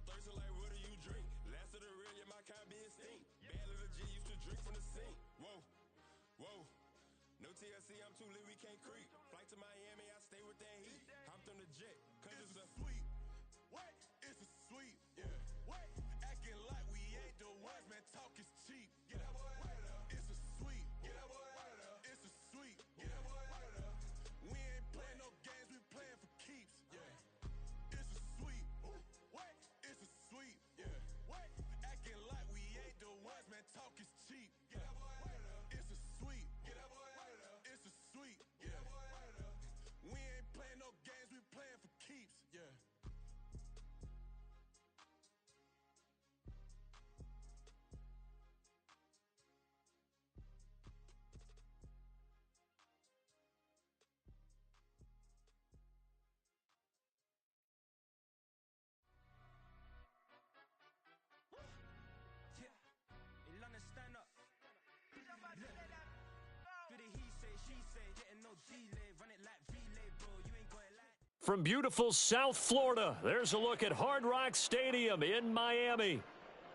thirsty like what do you drink? Last of the real, yeah, my kind being stink. Bad little G used to drink from the sink. Whoa, whoa. No TLC, I'm too lit, we can't creep. Flight to Miami, I stay with that heat. Hopped on the jet, cause it's a sweet. What? It's a sweet. Yeah. What? Acting like we ain't the ones, man, talk is cheap. Get that boy out of there. It's a sweet. Get that boy out of there. It's a sweet. Get that boy out of there. We ain't playing no games, we playing for keeps. Yeah. It's a sweet. What? It's a sweet. Yeah. What? Acting like we ain't the ones, man, talk is cheap. Get that boy out of there. It's a sweet. Get that boy out of there. It's a sweet. Get that boy out of there. We ain't playing no games, we playing for keeps. Yeah. Stand up. Do the he say, she say, getting no delay, run it like relay, bro. You ain't got it like. From beautiful South Florida, there's a look at Hard Rock Stadium in Miami.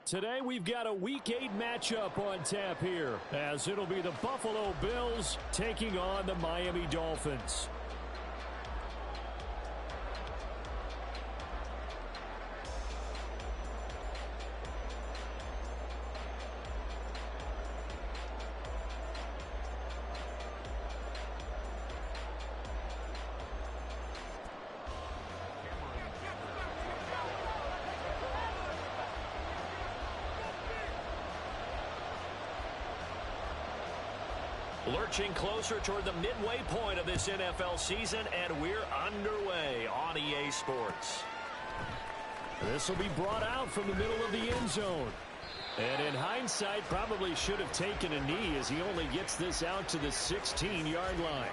Today we've got a Week 8 matchup on tap here, as it'll be the Buffalo Bills taking on the Miami Dolphins. Lurching closer toward the midway point of this NFL season, and we're underway on EA Sports. This will be brought out from the middle of the end zone. And in hindsight, probably should have taken a knee as he only gets this out to the 16-yard line.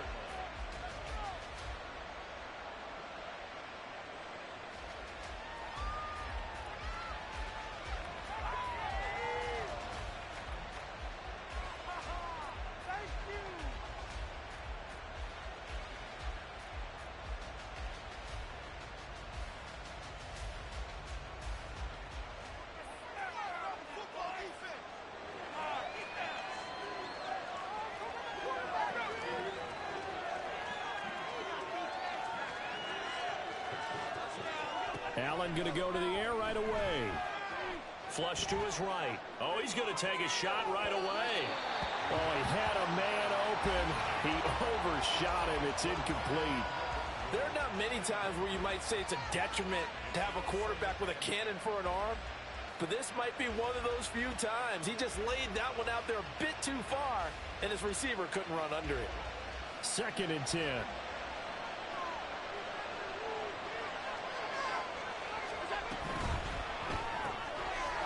Allen going to go to the air right away. Flush to his right. Oh, he's going to take a shot right away. Oh, he had a man open. He overshot him. It's incomplete. There are not many times where you might say it's a detriment to have a quarterback with a cannon for an arm, but this might be one of those few times. He just laid that one out there a bit too far, and his receiver couldn't run under it. 2nd and 10.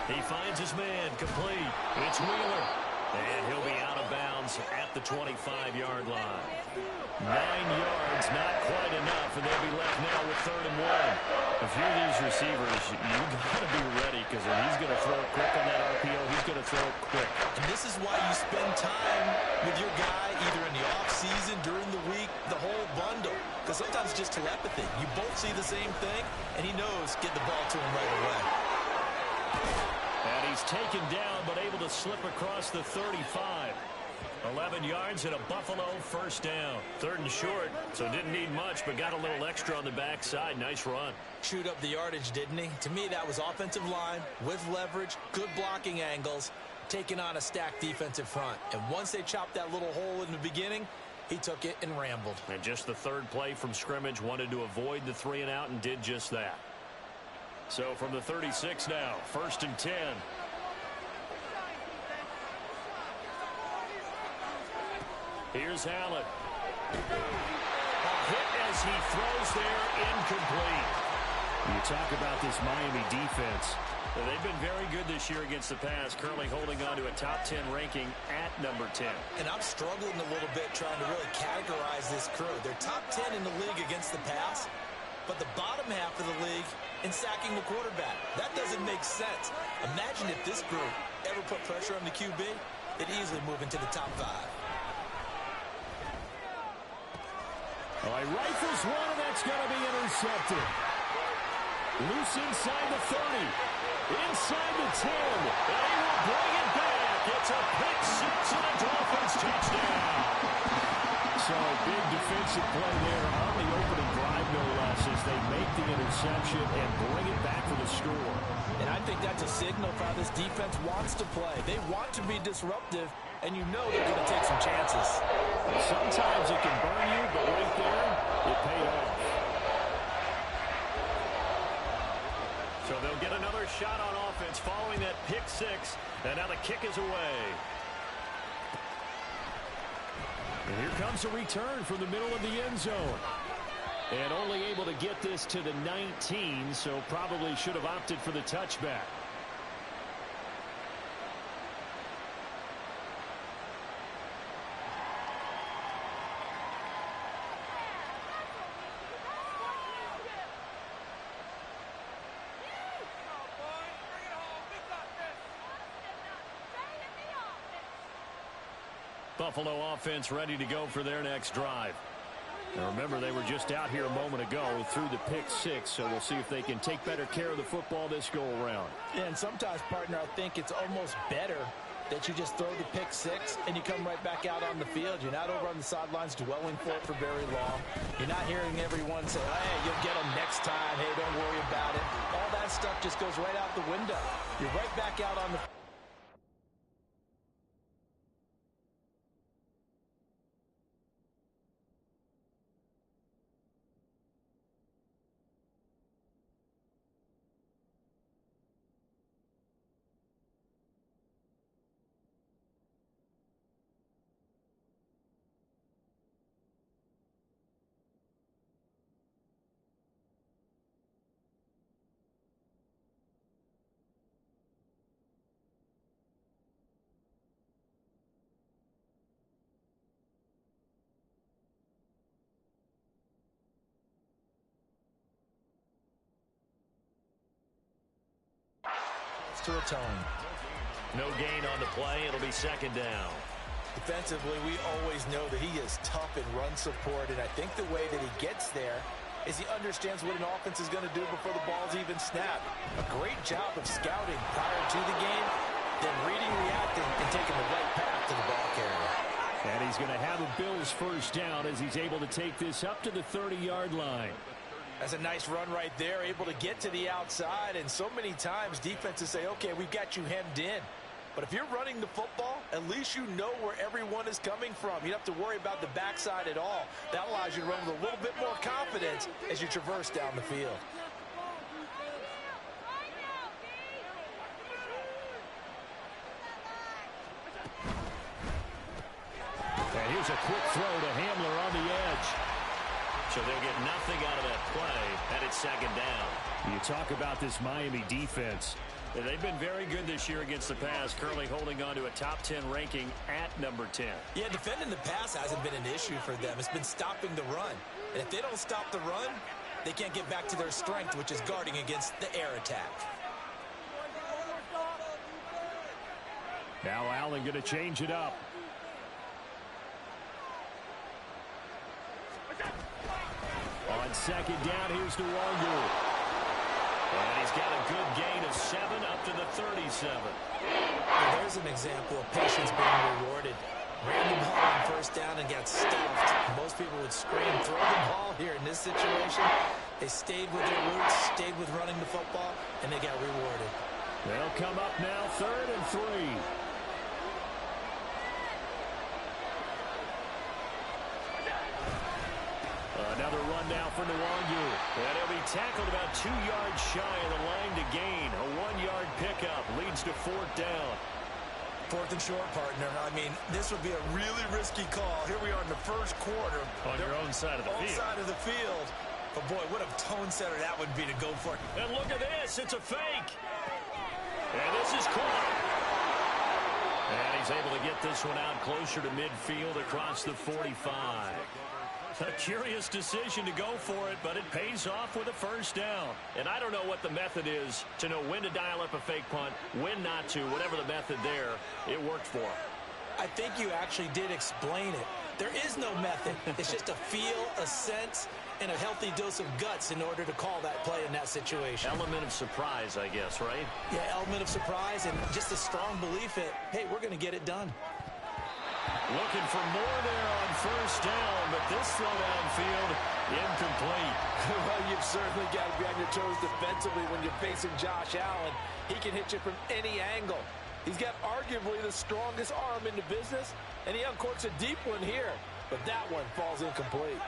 He finds his man, complete. It's Wheeler. And he'll be out of bounds at the 25-yard line. 9 yards, not quite enough, and they'll be left now with 3rd and 1. If you're these receivers, you got to be ready, because when he's going to throw it quick on that RPO, he's going to throw it quick. And this is why you spend time with your guy, either in the offseason, during the week, the whole bundle. Because sometimes it's just telepathy. You both see the same thing, and he knows get the ball to him right away. And he's taken down, but able to slip across the 35. 11 yards and a Buffalo 1st down. 3rd and short, so didn't need much, but got a little extra on the backside. Nice run. Chewed up the yardage, didn't he? To me, that was offensive line with leverage, good blocking angles, taking on a stacked defensive front. And once they chopped that little hole in the beginning, he took it and rambled. And just the 3rd play from scrimmage, wanted to avoid the 3 and out and did just that. So from the 36 now, 1st and 10. Here's Allen. Hit as he throws there, incomplete. You talk about this Miami defense. They've been very good this year against the pass, currently holding on to a top 10 ranking at number 10. And I'm struggling a little bit trying to really categorize this crew. They're top 10 in the league against the pass, but the bottom half of the league in sacking the quarterback. That doesn't make sense. Imagine if this group ever put pressure on the QB, they'd easily move into the top 5. All right, rifles one, and that's going to be intercepted. Loose inside the 30. Inside the 10. They will bring it back. It's a pick six and a Dolphins touchdown. So a big defensive play there on the opening drive, no less, as they make the interception and bring it back for the score. And I think that's a signal for how this defense wants to play. They want to be disruptive, and you know they're going to take some chances. Sometimes it can burn you, but right there, it paid off. So they'll get another shot on offense following that pick six, and now the kick is away. And here comes a return from the middle of the end zone. And only able to get this to the 19, so probably should have opted for the touchback. Buffalo offense ready to go for their next drive. Now remember, they were just out here a moment ago through the pick six, so we'll see if they can take better care of the football this go-around. Yeah, and sometimes, partner, I think it's almost better that you just throw the pick six and you come right back out on the field. You're not over on the sidelines dwelling for it for very long. You're not hearing everyone say, hey, you'll get them next time. Hey, don't worry about it. All that stuff just goes right out the window. You're right back out on the field. To atone. No gain on the play. It'll be second down. Defensively, we always know that he is tough in run support, and I think the way that he gets there is he understands what an offense is going to do before the ball's even snapped. A great job of scouting prior to the game, then reading, reacting, and taking the right path to the ball carrier. And he's going to have a Bills first down as he's able to take this up to the 30-yard line. That's a nice run right there, able to get to the outside, and so many times defenses say, okay, we've got you hemmed in. But if you're running the football, at least you know where everyone is coming from. You don't have to worry about the backside at all. That allows you to run with a little bit more confidence as you traverse down the field. And here's a quick throw to Hamler on the edge. So they'll get nothing out of that play, and it's second down. You talk about this Miami defense. They've been very good this year against the pass, currently holding on to a top 10 ranking at number 10. Yeah, defending the pass hasn't been an issue for them. It's been stopping the run. And if they don't stop the run, they can't get back to their strength, which is guarding against the air attack. Now Allen going to change it up. On second down, here's Nwangu. And he's got a good gain of 7 up to the 37. Well, there's an example of patience being rewarded. Ran the ball on first down and got stuffed. Most people would scream, throw the ball here. In this situation, they stayed with their roots, stayed with running the football, and they got rewarded. They'll come up now, 3rd and 3. Another run now for Nwangu. And he'll be tackled about 2 yards shy of the line to gain. A 1-yard pickup leads to 4th down. 4th and short, partner. I mean, this would be a really risky call. Here we are in the first quarter. On your own side of the field. Own side of the field. But, boy, what a tone setter that would be to go for it. And look at this. It's a fake. And this is caught. And he's able to get this one out closer to midfield across the 45. A curious decision to go for it, but it pays off with a first down. And I don't know what the method is to know when to dial up a fake punt, when not to, whatever the method there, it worked for him. I think you actually did explain it. There is no method. It's just a feel, a sense, and a healthy dose of guts in order to call that play in that situation. Element of surprise, I guess, right? Yeah, element of surprise and just a strong belief that, hey, we're going to get it done. Looking for more there on first down, but this throw downfield, incomplete. Well, you've certainly got to be on your toes defensively when you're facing Josh Allen. He can hit you from any angle. He's got arguably the strongest arm in the business, and he uncorks a deep one here, but that one falls incomplete.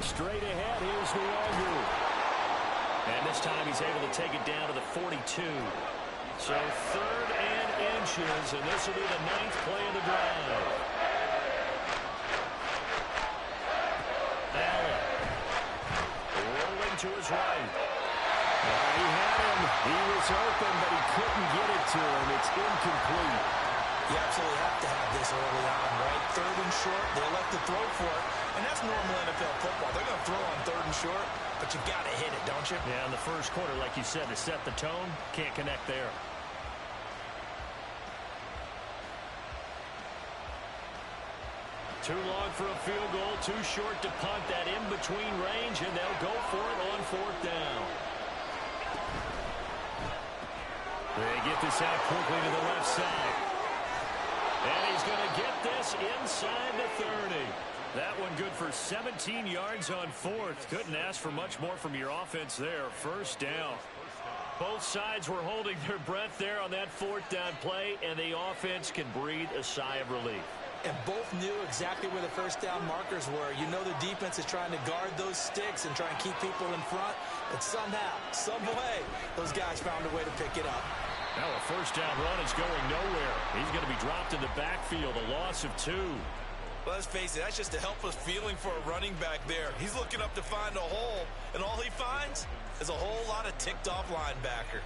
Straight ahead, here's Lg. And this time he's able to take it down to the 42. So 3rd and inches, and this will be the 9th play of the drive. Allen rolling to his right. He had him. He was open, but he couldn't get it to him. It's incomplete. You absolutely have to have this early on, right? 3rd and short, they elect to throw for it, and that's normal NFL football. They're going to throw on 3rd and short, but you got to hit it, don't you? Yeah, in the first quarter, like you said, to set the tone, can't connect there. Too long for a field goal, too short to punt that in-between range, and they'll go for it on 4th down. They get this out quickly to the left side. And he's going to get this inside the 30. That one good for 17 yards on 4th. Couldn't ask for much more from your offense there. First down. Both sides were holding their breath there on that 4th down play, and the offense can breathe a sigh of relief. And both knew exactly where the first down markers were. You know the defense is trying to guard those sticks and try and keep people in front. But somehow, some way, those guys found a way to pick it up. Now a first down run is going nowhere. He's going to be dropped in the backfield, a loss of 2. Well, let's face it, that's just a helpless feeling for a running back there. He's looking up to find a hole, and all he finds is a whole lot of ticked-off linebacker.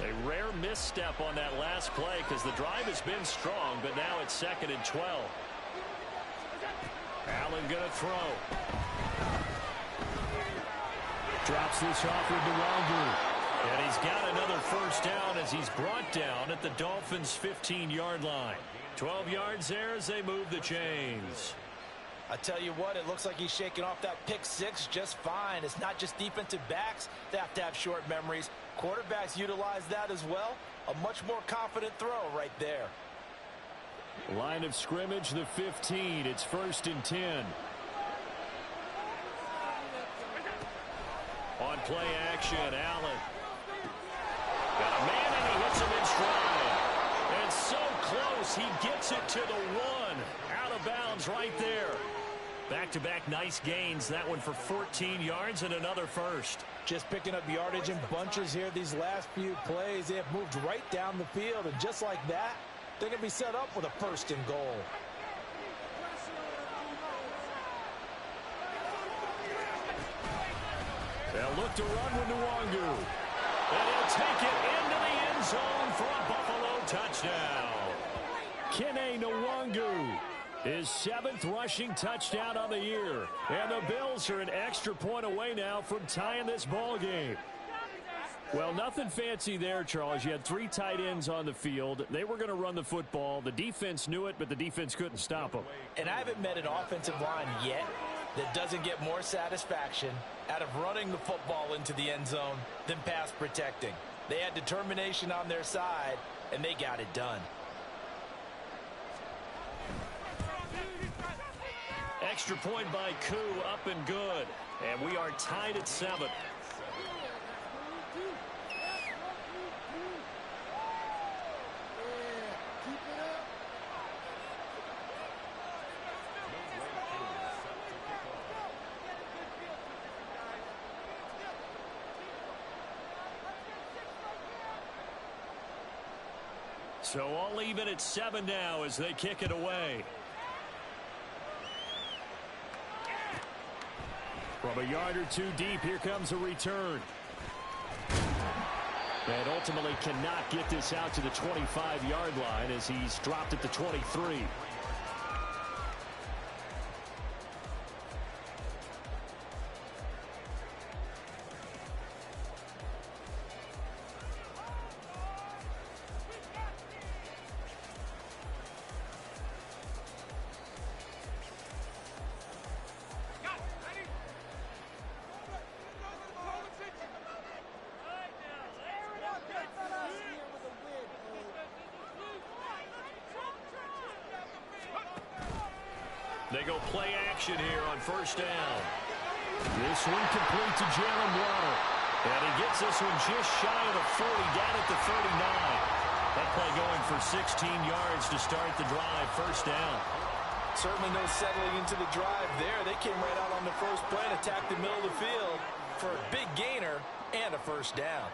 A rare misstep on that last play because the drive has been strong, but now it's 2nd and 12. Allen going to throw. Drops this off with Lg. And he's got another first down as he's brought down at the Dolphins' 15-yard line. 12 yards there as they move the chains. I tell you what, it looks like he's shaking off that pick 6 just fine. It's not just defensive backs that have to have short memories. Quarterbacks utilize that as well. A much more confident throw right there. Line of scrimmage, the 15. It's 1st and 10. On play action, Allen. Got a man, and he hits him in stride. And so close, he gets it to the 1. Out of bounds right there. Back-to-back nice gains. That one for 14 yards and another first. Just picking up yardage in bunches here these last few plays. They have moved right down the field, and just like that, they're going to be set up with a 1st and goal. They'll look to run with Lg. And he'll take it into the end zone for a Buffalo touchdown. Kene Nwangwu, his 7th rushing touchdown on the year. And the Bills are an extra point away now from tying this ball game. Well, nothing fancy there, Charles. You had 3 tight ends on the field. They were going to run the football. The defense knew it, but the defense couldn't stop them. And I haven't met an offensive line yet that doesn't get more satisfaction out of running the football into the end zone than pass protecting. They had determination on their side, and they got it done. Extra point by Koo, up and good. And we are tied at 7. So all even at 7 now as they kick it away. From a yard or 2 deep, here comes a return. And ultimately cannot get this out to the 25-yard line as he's dropped at the 23. They go play action here on first down. This one complete to Jalen Waddle. And he gets this one just shy of the 40, down at the 39. That play going for 16 yards to start the drive, first down. Certainly no settling into the drive there. They came right out on the first play and attacked the middle of the field for a big gainer and a first down.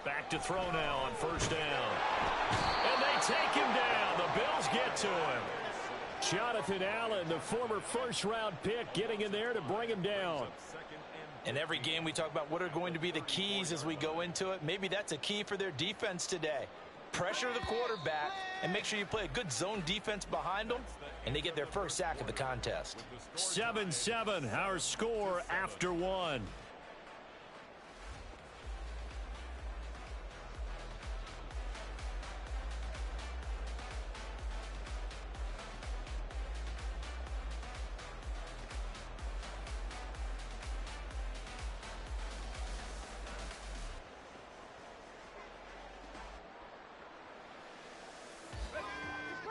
Back to throw now on first down. And they take him down. The Bills get to him. Jonathan Allen, the former first-round pick, getting in there to bring him down. In every game we talk about what are going to be the keys as we go into it. Maybe that's a key for their defense today. Pressure the quarterback and make sure you play a good zone defense behind them, and they get their first sack of the contest. 7-7, our score after one.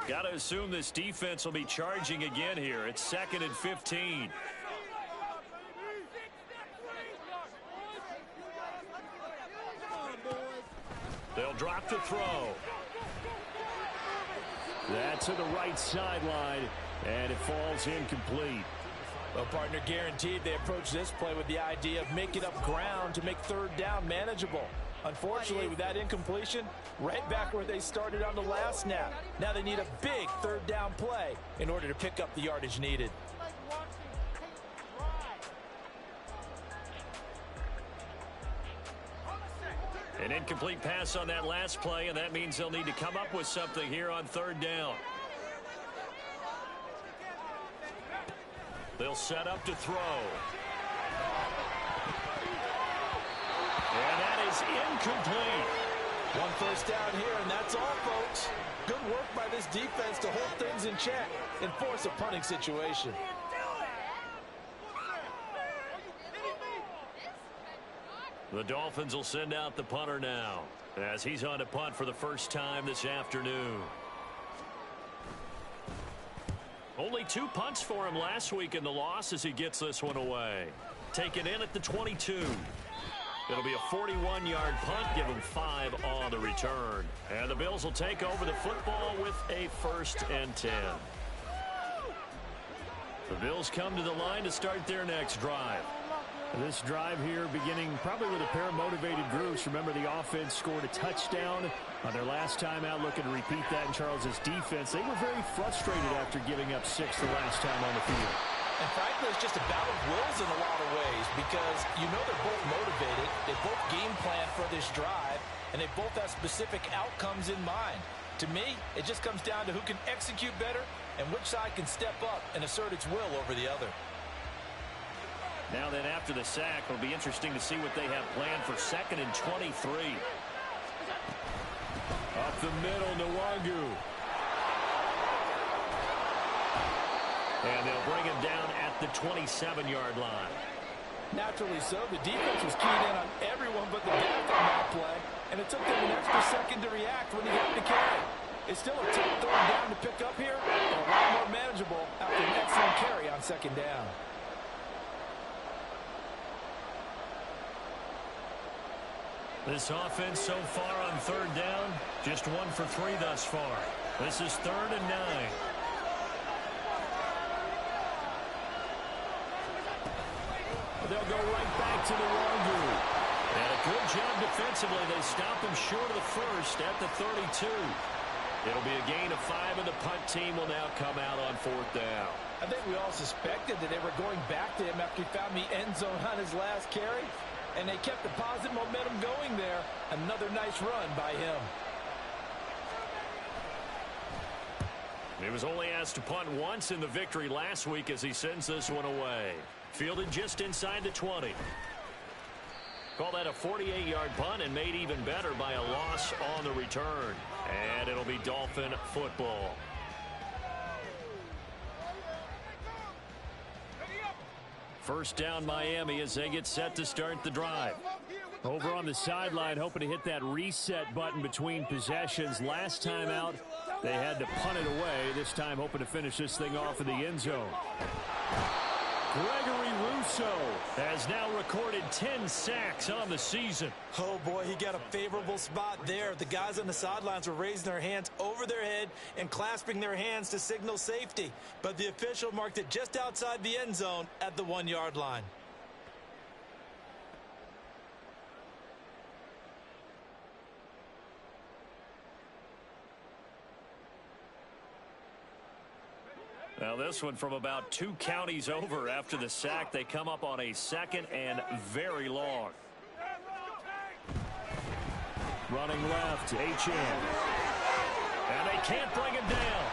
Got to assume this defense will be charging again here. It's 2nd and 15. They'll drop the throw. That's to the right sideline, and it falls incomplete. Well, partner, guaranteed they approach this play with the idea of making up ground to make third down manageable. Unfortunately, with that incompletion, right back where they started on the last snap. Now they need a big third down play in order to pick up the yardage needed. An incomplete pass on that last play, and that means they'll need to come up with something here on third down. They'll set up to throw. And that is incomplete. One first down here, and that's all, folks. Good work by this defense to hold things in check and force a punting situation. The Dolphins will send out the punter now as he's on to punt for the first time this afternoon. Only 2 punts for him last week in the loss as he gets this one away. Taken in at the 22. It'll be a 41-yard punt, give him 5 on the return. And the Bills will take over the football with a 1st and 10. The Bills come to the line to start their next drive. This drive here beginning probably with a pair of motivated groups. Remember, the offense scored a touchdown on their last time out, looking to repeat that in Charles's defense. They were very frustrated after giving up 6 the last time on the field. And frankly, it's just a battle of wills in a lot of ways because you know they're both motivated. They both game plan for this drive, and they both have specific outcomes in mind. To me, it just comes down to who can execute better and which side can step up and assert its will over the other. Now then, after the sack, it'll be interesting to see what they have planned for 2nd and 23. Up the middle, Nwangu. And they'll bring him down at the 27-yard line. Naturally so. The defense was keyed in on everyone but the back on that play, and it took them an extra second to react when he got the carry. It's still a tough third down to pick up here, and a lot more manageable after an excellent carry on 2nd down. This offense so far on 3rd down, just 1 for 3 thus far. This is 3rd and 9. They'll go right back to the Nwangu. And a good job defensively. They stop him short of the 1st at the 32. It'll be a gain of 5, and the punt team will now come out on 4th down. I think we all suspected that they were going back to him after he found the end zone on his last carry. And they kept the positive momentum going there. Another nice run by him. He was only asked to punt once in the victory last week as he sends this one away. Fielded just inside the 20. Call that a 48-yard punt and made even better by a loss on the return. And it'll be Dolphin football. First down Miami as they get set to start the drive. Over on the sideline, hoping to hit that reset button between possessions. Last time out, They had to punt it away, this time hoping to finish this thing off in the end zone. Gregory Rousseau has now recorded 10 sacks on the season. Oh, boy, he got a favorable spot there. The guys on the sidelines were raising their hands over their head and clasping their hands to signal safety. But the official marked it just outside the end zone at the 1-yard line. Now this one from about 2 counties over. After the sack, they come up on a 2nd and very long. Running left, H.N. And they can't bring him down.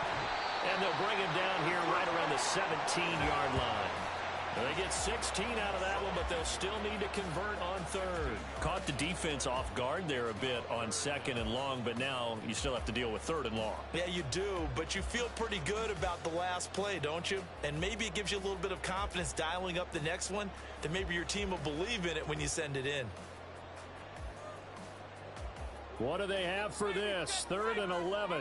And they'll bring him down here right around the 17-yard line. They get 16 out of that one, but they'll still need to convert on 3rd. Caught the defense off guard there a bit on 2nd and long, but now you still have to deal with 3rd and long. Yeah, you do, but you feel pretty good about the last play, don't you? And maybe it gives you a little bit of confidence dialing up the next one, that maybe your team will believe in it when you send it in. What do they have for this? 3rd and 11.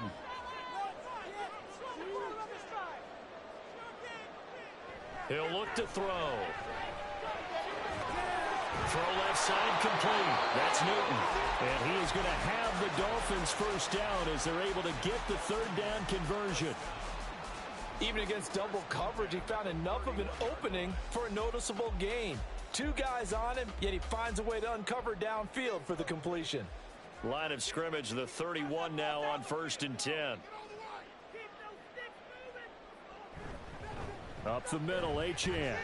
He'll look to throw. Throw left side complete. That's Newton. And he is going to have the Dolphins first down as they're able to get the 3rd down conversion. Even against double coverage, he found enough of an opening for a noticeable gain. 2 guys on him, yet he finds a way to uncover downfield for the completion. Line of scrimmage, the 31 now on 1st and 10. Up the middle, H.N. And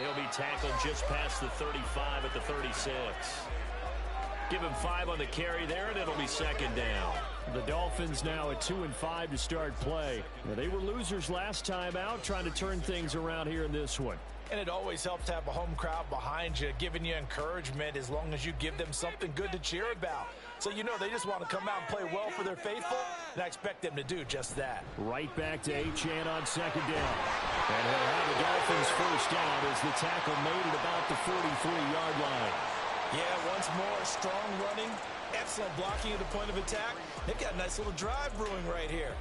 he'll be tackled just past the 35 at the 36. Give him 5 on the carry there, and it'll be 2nd down. The Dolphins now at 2-5 to start play. They were losers last time out, trying to turn things around here in this one. And it always helps to have a home crowd behind you, giving you encouragement as long as you give them something good to cheer about. So you know they just want to come out and play well for their faithful, and I expect them to do just that. Right back to H.N. on 2nd down. And he'll have the Dolphins first down as the tackle made at about the 43-yard line. Yeah, once more, strong running, excellent blocking at the point of attack. They've got a nice little drive brewing right here.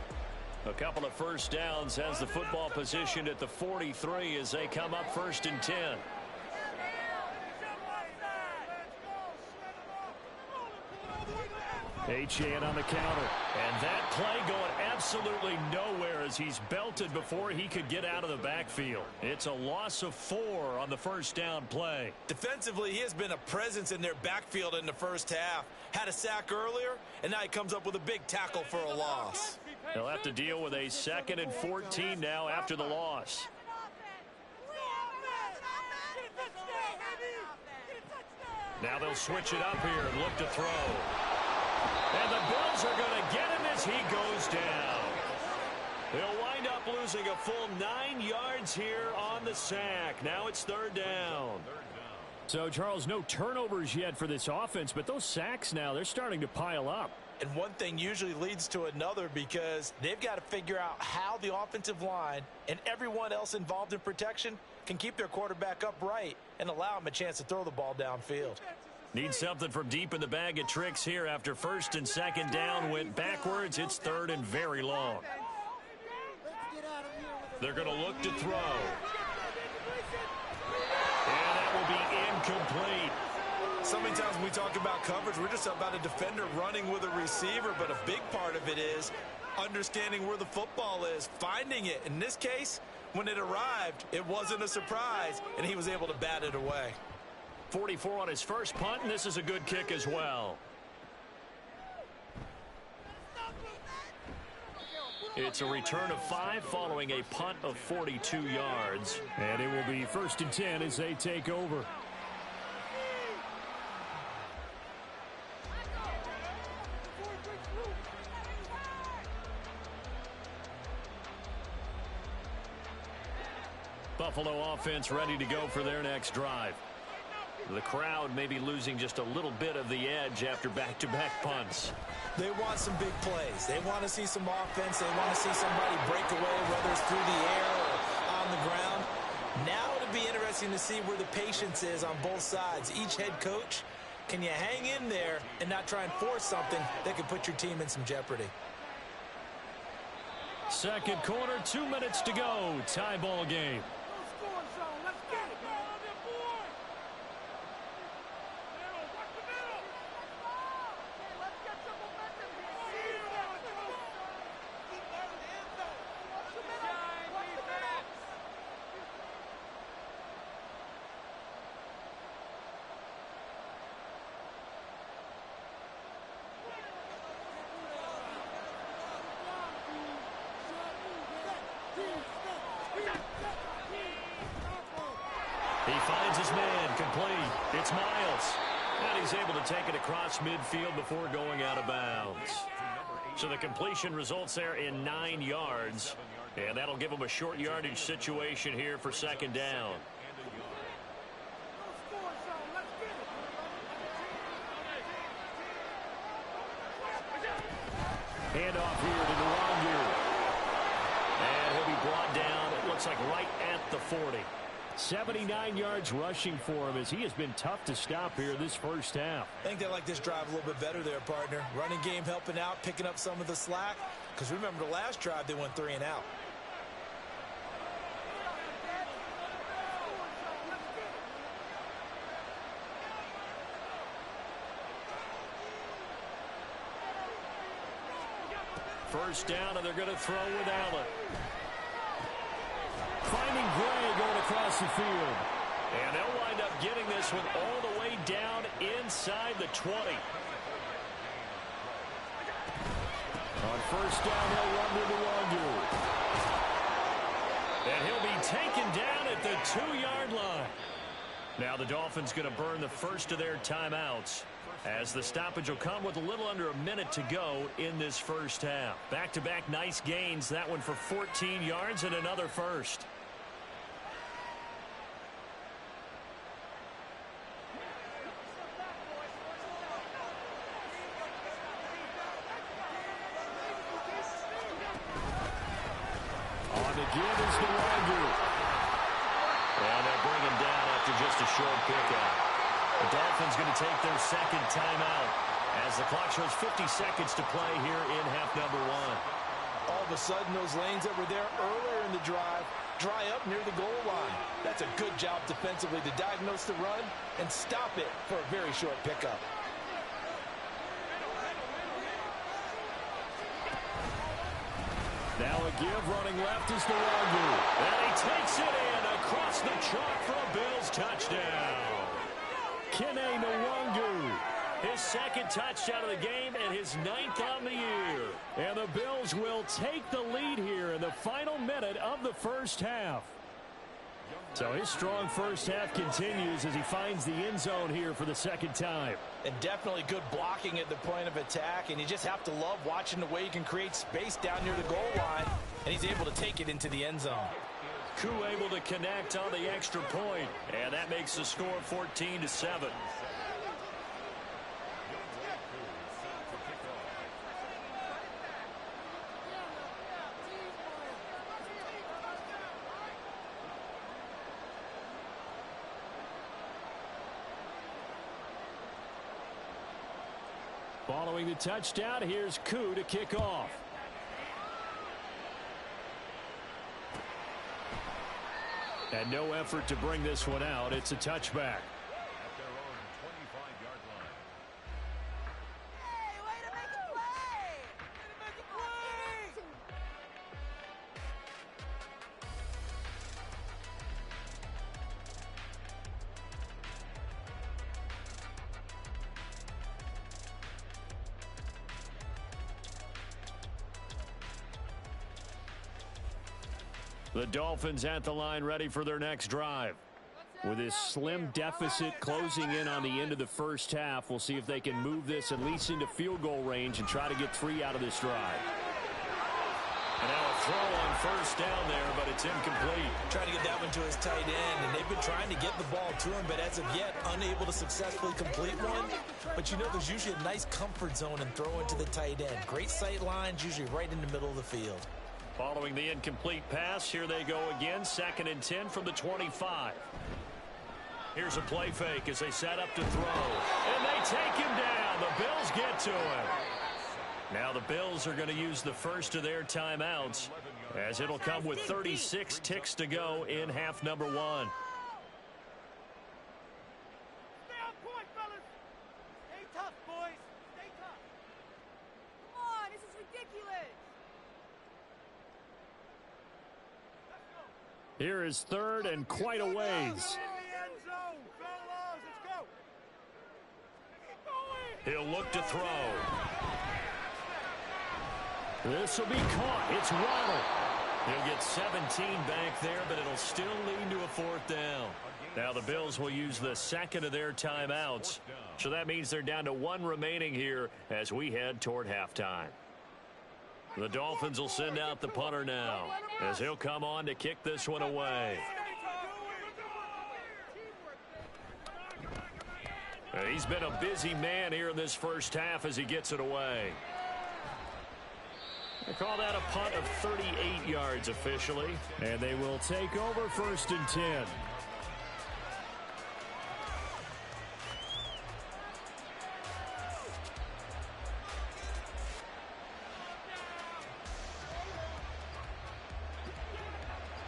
A couple of first downs, has the football positioned at the 43 as they come up 1st and 10. H.N. on the counter. And that play going absolutely nowhere as he's belted before he could get out of the backfield. It's a loss of 4 on the first down play. Defensively, he has been a presence in their backfield in the first half. Had a sack earlier, and now he comes up with a big tackle for a loss. They'll have to deal with a 2nd and 14 now after the loss. Now they'll switch it up here and look to throw. And the Bills are going to get him as he goes down. He'll wind up losing a full 9 yards here on the sack. Now it's 3rd down. So, Charles, no turnovers yet for this offense, but those sacks now, they're starting to pile up. And one thing usually leads to another because they've got to figure out how the offensive line and everyone else involved in protection can keep their quarterback upright and allow him a chance to throw the ball downfield. Need something from deep in the bag of tricks here after 1st and 2nd down went backwards. It's 3rd and very long. They're going to look to throw. And that will be incomplete. So many times when we talk about coverage, we're just about a defender running with a receiver, but a big part of it is understanding where the football is, finding it. In this case, when it arrived, it wasn't a surprise, and he was able to bat it away. 44 on his first punt, and this is a good kick as well. It's a return of 5 following a punt of 42 yards. And it will be 1st and 10 as they take over. Buffalo offense ready to go for their next drive. The crowd may be losing just a little bit of the edge after back-to-back punts. They want some big plays. They want to see some offense. They want to see somebody break away, whether it's through the air or on the ground. Now it'll be interesting to see where the patience is on both sides. Each head coach, can you hang in there and not try and force something that could put your team in some jeopardy? Second quarter, 2 minutes to go. Tie ball game. He finds his man, complete. It's Miles. And he's able to take it across midfield before going out of bounds. So the completion results there in 9 yards. And that'll give him a short yardage situation here for second down. Handoff here to Nwangu. And he'll be brought down, it looks like right at the 40. 79 yards rushing for him as he has been tough to stop here this first half. I think they like this drive a little bit better there, partner. Running game helping out, picking up some of the slack. Because remember the last drive, they went 3 and out. First down, and they're going to throw with Allen. Finding Gray going across the field. And they'll wind up getting this one all the way down inside the 20. On first down, they'll run to Nwangu. And he'll be taken down at the 2-yard line. Now the Dolphins going to burn the first of their timeouts, as the stoppage will come with a little under a minute to go in this first half. Back-to-back nice gains, that one for 14 yards and another first. On the give is Nwangu. And they'll bring him down after just a short pickup. The Dolphins going to take their second timeout as the clock shows 50 seconds to play here in half number 1. All of a sudden, those lanes that were there earlier in the drive dry up near the goal line. That's a good job defensively to diagnose the run and stop it for a very short pickup. Now a give, running left is Nwangu. And he takes it in across the chalk for a Bills touchdown. Kene Nwangu, his second touchdown of the game and his 9th on the year. And the Bills will take the lead here in the final minute of the first half. So his strong first half continues as he finds the end zone here for the second time. And definitely good blocking at the point of attack, and you just have to love watching the way he can create space down near the goal line, and he's able to take it into the end zone. Koo able to connect on the extra point, and that makes the score 14-7. Following the touchdown, here's Koo to kick off. And no effort to bring this one out. It's a touchback. The Dolphins at the line ready for their next drive. With this slim deficit closing in on the end of the first half, we'll see if they can move this at least into field goal range and try to get 3 out of this drive. And now a throw on first down there, but it's incomplete. Trying to get that one to his tight end, and they've been trying to get the ball to him, but as of yet, unable to successfully complete one. But you know, there's usually a nice comfort zone and throw into the tight end. Great sight lines, usually right in the middle of the field. Following the incomplete pass, here they go again, 2nd and 10 from the 25. Here's a play fake as they set up to throw. And they take him down. The Bills get to him. Now the Bills are going to use the first of their timeouts, as it'll come with 36 ticks to go in half number 1. Stay on point, fellas. Stay tough, boys. Stay tough. Come on, this is ridiculous. Here is third and quite a ways. He'll look to throw. This will be caught. It's Waddle. He'll get 17 back there, but it'll still lead to a 4th down. Now the Bills will use the second of their timeouts. So that means they're down to 1 remaining here as we head toward halftime. The Dolphins will send out the punter now, as he'll come on to kick this one away. He's been a busy man here in this first half as he gets it away. They call that a punt of 38 yards officially. And they will take over 1st and 10.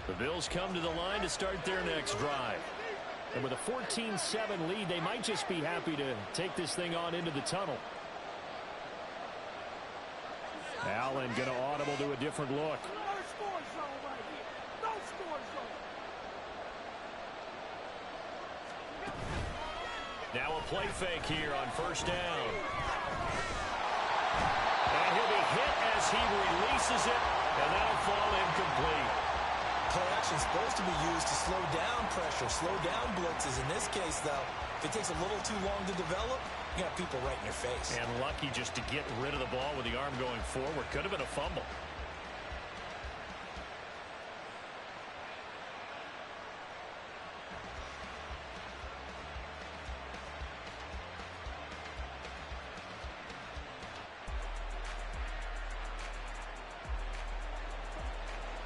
The Bills come to the line to start their next drive. And with a 14-7 lead, they might just be happy to take this thing on into the tunnel. Allen going to audible to a different look. Now a play fake here on 1st down. And he'll be hit as he releases it, and that'll fall incomplete. Play action is supposed to be used to slow down pressure, slow down blitzes. In this case, though, if it takes a little too long to develop, you got people right in your face. And lucky just to get rid of the ball with the arm going forward. Could have been a fumble.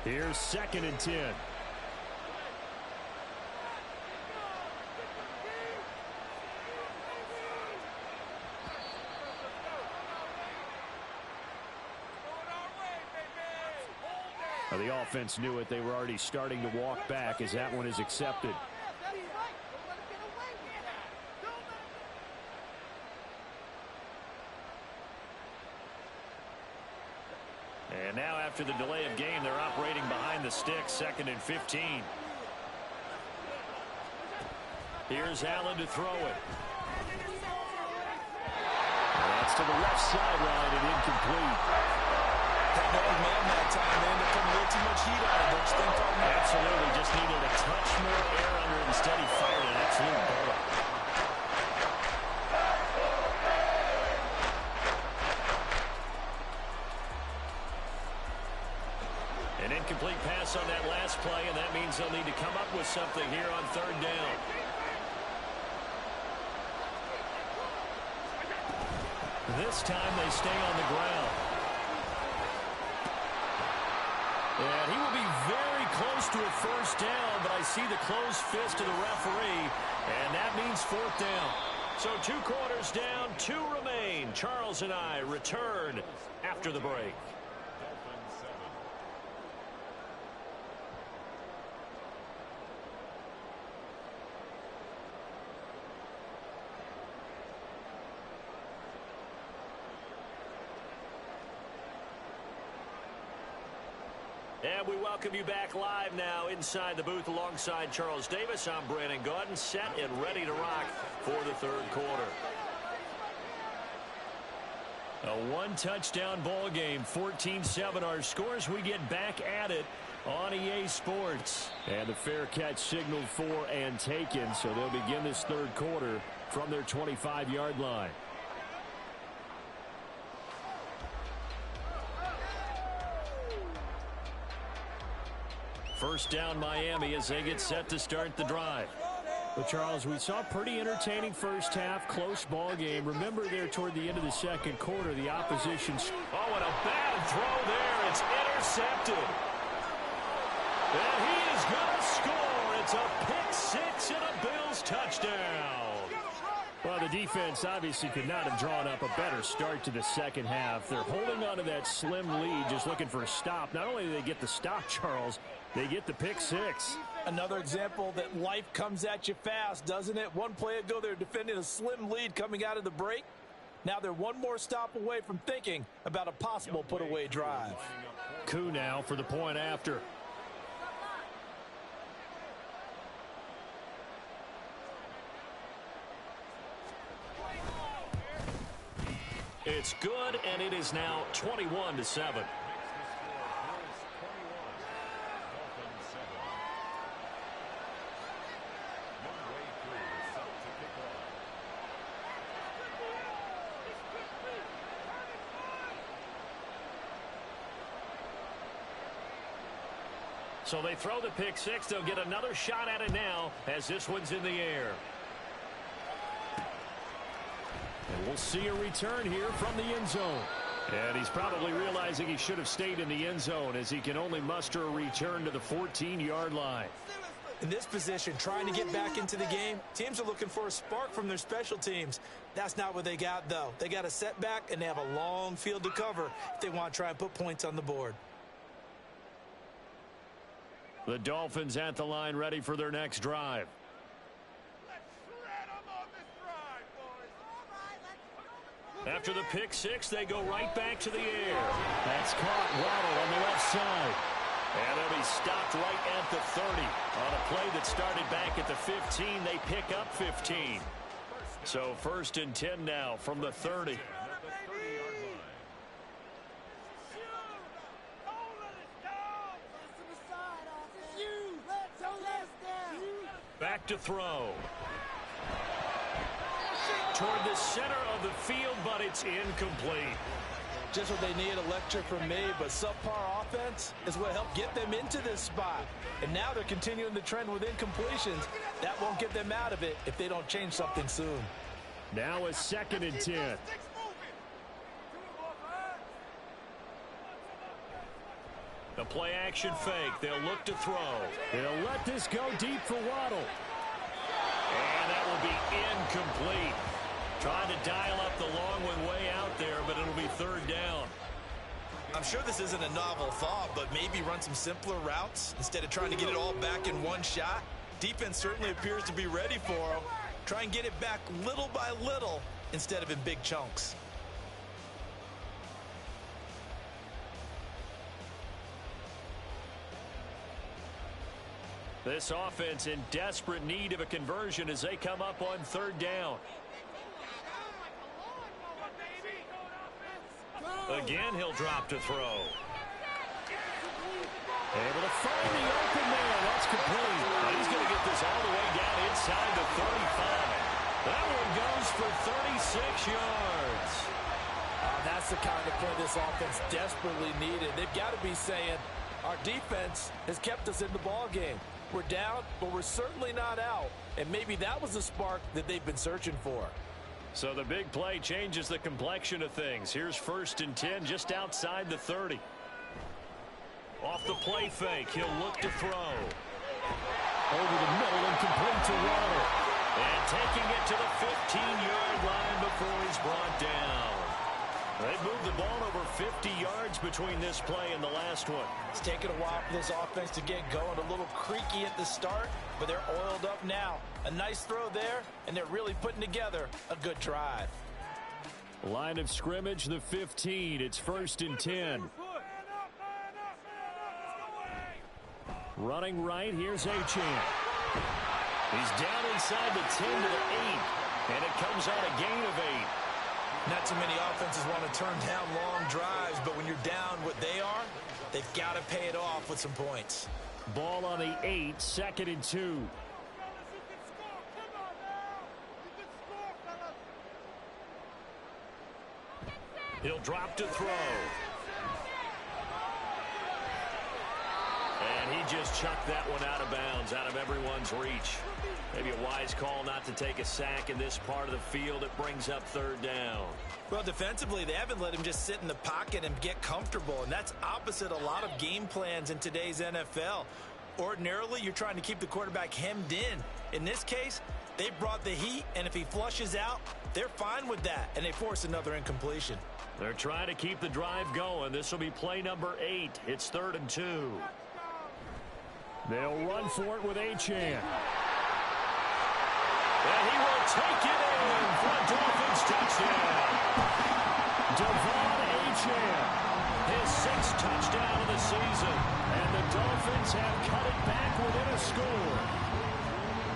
Here's 2nd and 10. Well, the offense knew it. They were already starting to walk back as that one is accepted. And now after the delay of game, they're operating behind the sticks, 2nd and 15. Here's Allen to throw it. That's to the left sideline and incomplete. That old man that time, they ended up putting a little too much heat on it, don't you think, partner? Absolutely, just needed a touch more air under it. Instead, he fired an absolute bullet. An incomplete pass on that last play, and that means they'll need to come up with something here on 3rd down. This time they stay on the ground. And he will be very close to a 1st down, but I see the closed fist of the referee, and that means 4th down. So 2 quarters down, 2 remain. Charles and I return after the break. And we welcome you back live now inside the booth alongside Charles Davis. I'm Brandon Gaudin, set and ready to rock for the 3rd quarter. A 1-touchdown ball game, 14-7 our scores. We get back at it on EA Sports. And the fair catch signaled for and taken, so they'll begin this 3rd quarter from their 25-yard line. First down Miami as they get set to start the drive. But, Charles, we saw a pretty entertaining first half, close ball game. Remember there toward the end of the 2nd quarter, the opposition. Oh, and a bad throw there. It's intercepted. And he is going to score. It's a pick 6 and a Bills touchdown. Well, the defense obviously could not have drawn up a better start to the second half. They're holding on to that slim lead, just looking for a stop. Not only do they get the stop, Charles, they get the pick six. Another example that life comes at you fast, doesn't it? One play ago, they were defending a slim lead coming out of the break. Now they're one more stop away from thinking about a possible put-away drive. Koo now for the point after. It's good, and it is now 21-7. So they throw the pick six. They'll get another shot at it now as this one's in the air. And we'll see a return here from the end zone. And he's probably realizing he should have stayed in the end zone as he can only muster a return to the 14-yard line. In this position, trying to get back into the game, teams are looking for a spark from their special teams. That's not what they got, though. They got a setback, and they have a long field to cover if they want to try and put points on the board. The Dolphins at the line ready for their next drive. After the pick six, they go right back to the air. That's caught. Waddle on the left side. And they'll be stopped right at the 30. On a play that started back at the 15, they pick up 15. So 1st and 10 now from the 30. Back to throw. Toward the center of the field, but it's incomplete. Just what they need, electric from me, but subpar offense is what helped get them into this spot. And now they're continuing the trend with incompletions. That won't get them out of it if they don't change something soon. Now a 2nd and 10. The play action fake. They'll look to throw. They'll let this go deep for Waddle. And that will be incomplete. Trying to dial up the long one way out there, but it'll be 3rd down. I'm sure this isn't a novel thought, but maybe run some simpler routes instead of trying to get it all back in one shot. Defense certainly appears to be ready for them. Try and get it back little by little instead of in big chunks. This offense in desperate need of a conversion as they come up on 3rd down. Again, he'll drop to throw. Able to find the open man. That's complete. And he's going to get this all the way down inside the 35. That one goes for 36 yards. That's the kind of play this offense desperately needed. They've got to be saying, our defense has kept us in the ball game. We're down, but we're certainly not out. And maybe that was the spark that they've been searching for. So the big play changes the complexion of things. Here's 1st and 10 just outside the 30. Off the play fake, he'll look to throw. Over the middle and complete to Waddle. And taking it to the 15-yard line before he's brought down. They've moved the ball over 50 yards between this play and the last one. It's taken a while for this offense to get going. A little creaky at the start, but they're oiled up now. A nice throw there, and they're really putting together a good drive. Line of scrimmage, the 15. It's 1st and 10. Running right, here's Achane. He's down inside the 10 to the 8, and it comes on a gain of 8. Not too many offenses want to turn down long drives, but when you're down what they are, they've got to pay it off with some points. Ball on the 8, 2nd and 2. He'll drop to throw. And he just chucked that one out of bounds, out of everyone's reach. Maybe a wise call not to take a sack in this part of the field. It brings up 3rd down. Well, defensively, they haven't let him just sit in the pocket and get comfortable, and that's opposite a lot of game plans in today's NFL. Ordinarily, you're trying to keep the quarterback hemmed in. In this case, they brought the heat, and if he flushes out, they're fine with that, and they force another incompletion. They're trying to keep the drive going. This will be play number 8. It's 3rd and 2. They'll run for it with Achane. And he will take it in for a Dolphins touchdown. Devon Achane, his 6th touchdown of the season. And the Dolphins have cut it back within a score.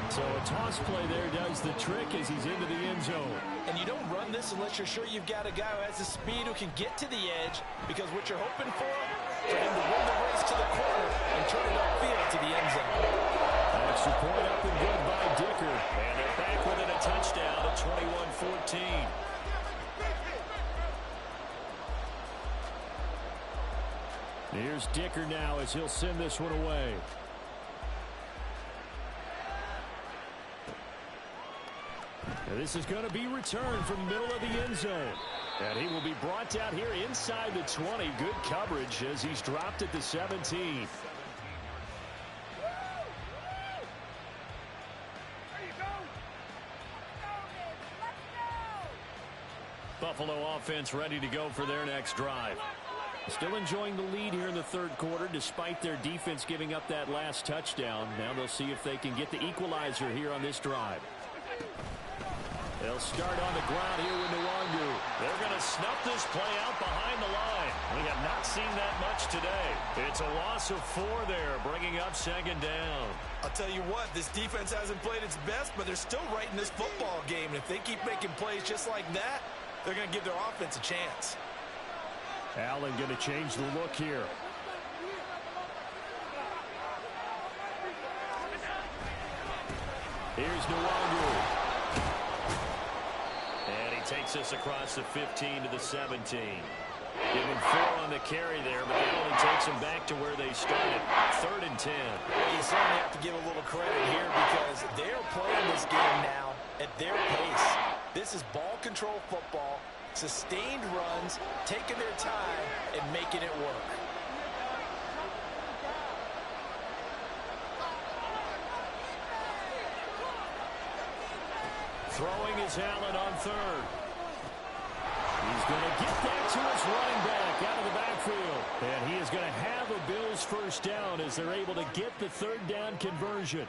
So a toss play there does the trick as he's into the end zone. And you don't run this unless you're sure you've got a guy who has the speed who can get to the edge, because what you're hoping for him to win the race to the corner and turn it upfield to the end zone. Extra point up and good by Dicker. And they're back within a touchdown at 21-14. Here's Dicker now as he'll send this one away. Now this is going to be returned from the middle of the end zone. And he will be brought down here inside the 20. Good coverage as he's dropped at the 17. Buffalo offense ready to go for their next drive. Still enjoying the lead here in the 3rd quarter despite their defense giving up that last touchdown. Now they'll see if they can get the equalizer here on this drive. They'll start on the ground here with Nwangu. They're going to snuff this play out behind the line. We have not seen that much today. It's a loss of 4 there, bringing up 2nd down. I'll tell you what, this defense hasn't played its best, but they're still right in this football game. And if they keep making plays just like that, they're going to give their offense a chance. Allen going to change the look here. Here's Nwangu. And he takes us across the 15 to the 17. Give him 4 on the carry there, but that only takes him back to where they started. 3rd and 10. Well, you certainly have to give a little credit here because they're playing this game now at their pace. This is ball control football, sustained runs, taking their time, and making it work. Throwing is Allen on 3rd. He's going to get that to his running back out of the backfield. And he is going to have a Bills 1st down as they're able to get the 3rd down conversion.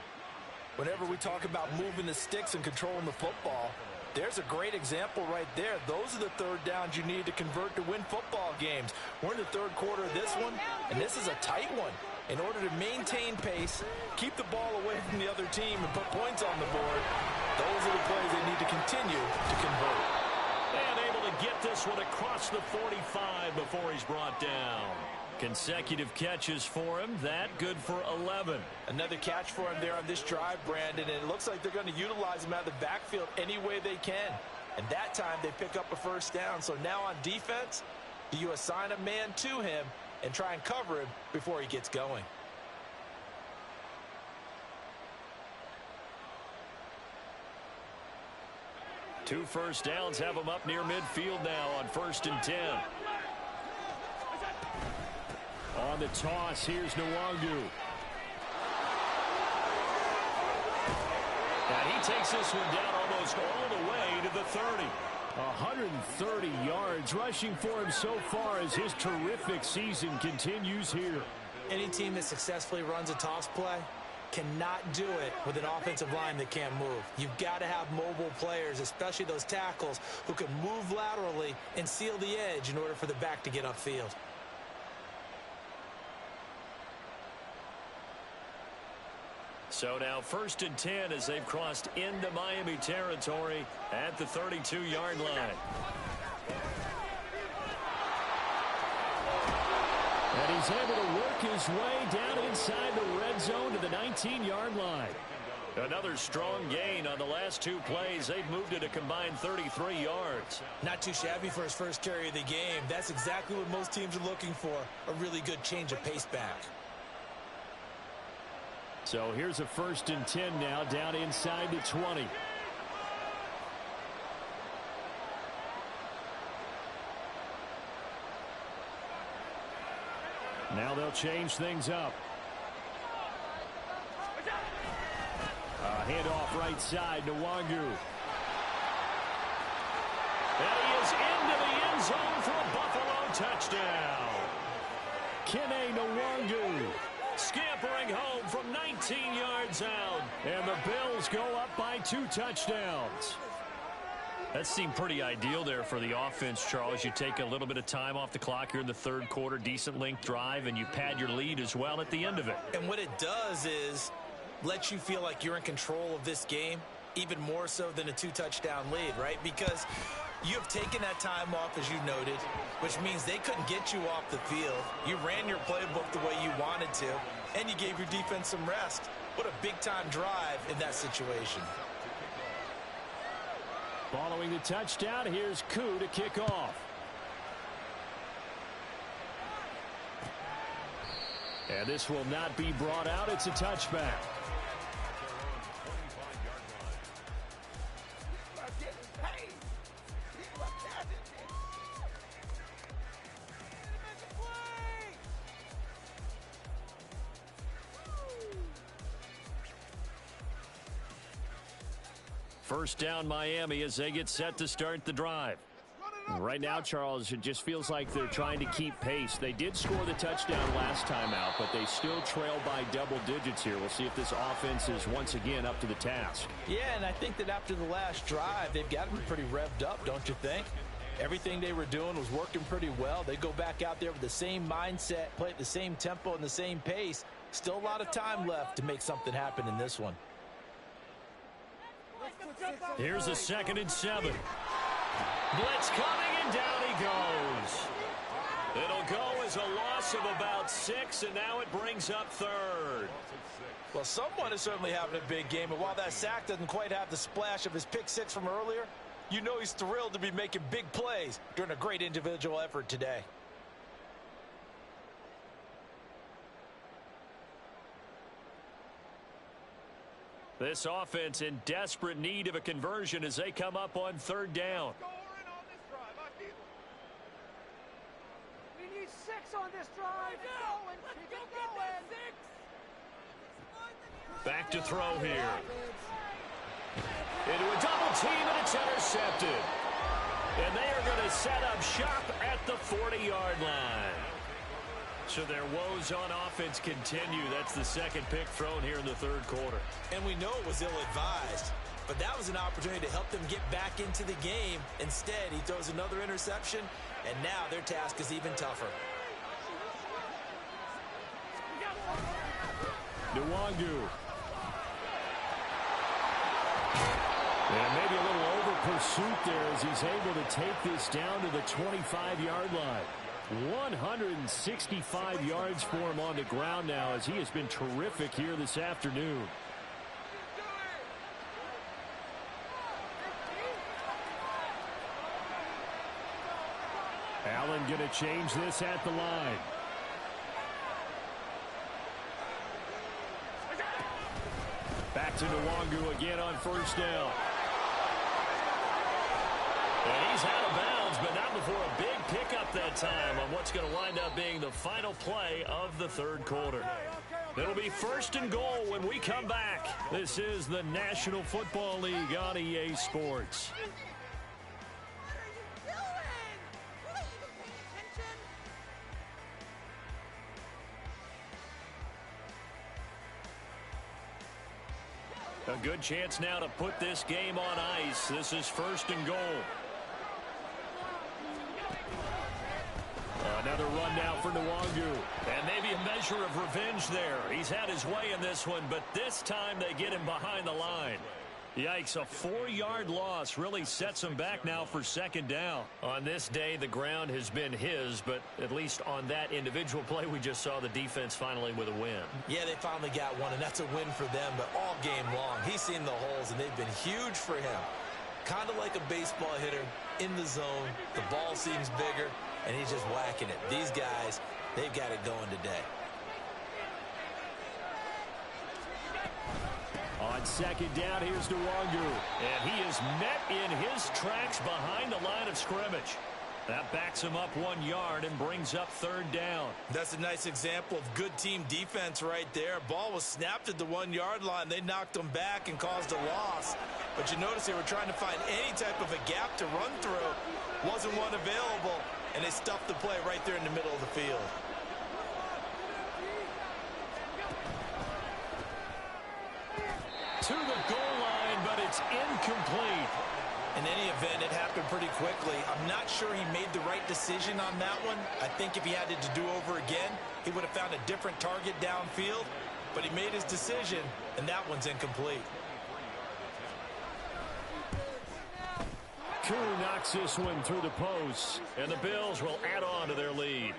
Whenever we talk about moving the sticks and controlling the football, there's a great example right there. Those are the 3rd downs you need to convert to win football games. We're in the 3rd quarter of this one, and this is a tight one. In order to maintain pace, keep the ball away from the other team, and put points on the board, those are the plays they need to continue to convert. And able to get this one across the 45 before he's brought down. Consecutive catches for him. That good for 11. Another catch for him there on this drive, Brandon, and it looks like they're going to utilize him out of the backfield any way they can. And that time they pick up a 1st down. So now on defense, do you assign a man to him and try and cover him before he gets going? Two 1st downs have him up near midfield now on 1st and 10. On the toss, here's Nwangu. And he takes this one down almost all the way to the 30. 130 yards rushing for him so far as his terrific season continues here. Any team that successfully runs a toss play cannot do it with an offensive line that can't move. You've got to have mobile players, especially those tackles, who can move laterally and seal the edge in order for the back to get upfield. So now 1st and 10 as they've crossed into Miami territory at the 32-yard line. And he's able to work his way down inside the red zone to the 19-yard line. Another strong gain on the last 2 plays. They've moved it a combined 33 yards. Not too shabby for his first carry of the game. That's exactly what most teams are looking for, a really good change of pace back. So here's a 1st and 10 now down inside the 20. Now they'll change things up. Handoff right side to Nwangu. And he is into the end zone for a Buffalo touchdown. Kene Nwangu scampering home from 19 yards out. And the Bills go up by 2 touchdowns. That seemed pretty ideal there for the offense, Charles. You take a little bit of time off the clock here in the third quarter, decent length drive, and you pad your lead as well at the end of it. And what it does is let you feel like you're in control of this game, even more so than a 2-touchdown lead, right? Because you have taken that time off, as you noted, which means they couldn't get you off the field. You ran your playbook the way you wanted to, and you gave your defense some rest. What a big-time drive in that situation. Following the touchdown, here's Koo to kick off. And this will not be brought out. It's a touchback. First down, Miami, as they get set to start the drive. Right now, Charles, it just feels like they're trying to keep pace. They did score the touchdown last time out, but they still trail by double digits here. We'll see if this offense is once again up to the task. Yeah, and I think that after the last drive, they've got to be pretty revved up, don't you think? Everything they were doing was working pretty well. They go back out there with the same mindset, play at the same tempo and the same pace. Still a lot of time left to make something happen in this one. Here's a 2nd and 7. Blitz coming, and down he goes. It'll go as a loss of about 6, and now it brings up 3rd. Well, someone is certainly having a big game, and while that sack doesn't quite have the splash of his pick 6 from earlier, you know he's thrilled to be making big plays during a great individual effort today. This offense in desperate need of a conversion as they come up on 3rd down. We need 6 on this drive. Keep it going. Back to throw here. Into a double team, and it's intercepted. And they are going to set up shop at the 40-yard line. So their woes on offense continue. That's the 2nd pick thrown here in the 3rd quarter. And we know it was ill-advised, but that was an opportunity to help them get back into the game. Instead, he throws another interception, and now their task is even tougher. Nwangu. And maybe a little over pursuit there as he's able to take this down to the 25-yard line. 165 yards for him on the ground now as he has been terrific here this afternoon. Allen going to change this at the line. Back to Nwangu again on 1st down. And he's out of bounds, but not before a big pickup that time on what's going to wind up being the final play of the 3rd quarter. It'll be 1st and goal when we come back. This is the National Football League on EA Sports. A good chance now to put this game on ice. This is 1st and goal. Another run now for Nwangu. And maybe a measure of revenge there. He's had his way in this one, but this time they get him behind the line. Yikes, a 4-yard loss really sets him back now for 2nd down. On this day, the ground has been his, but at least on that individual play, we just saw the defense finally with a win. Yeah, they finally got one, and that's a win for them, but all game long, he's seen the holes, and they've been huge for him. Kind of like a baseball hitter in the zone. The ball seems bigger, and he's just whacking it. These guys, they've got it going today. On 2nd down, here's Nwangu. And he is met in his tracks behind the line of scrimmage. That backs him up 1 yard and brings up 3rd down. That's a nice example of good team defense right there. Ball was snapped at the 1 yard line. They knocked him back and caused a loss. But you notice they were trying to find any type of a gap to run through. Wasn't one available, and they stuffed the play right there in the middle of the field. To the goal line, but it's incomplete. In any event, it happened pretty quickly. I'm not sure he made the right decision on that one. I think if he had it to do over again, he would have found a different target downfield. But he made his decision, and that one's incomplete. Koo knocks this one through the post, and the Bills will add on to their lead.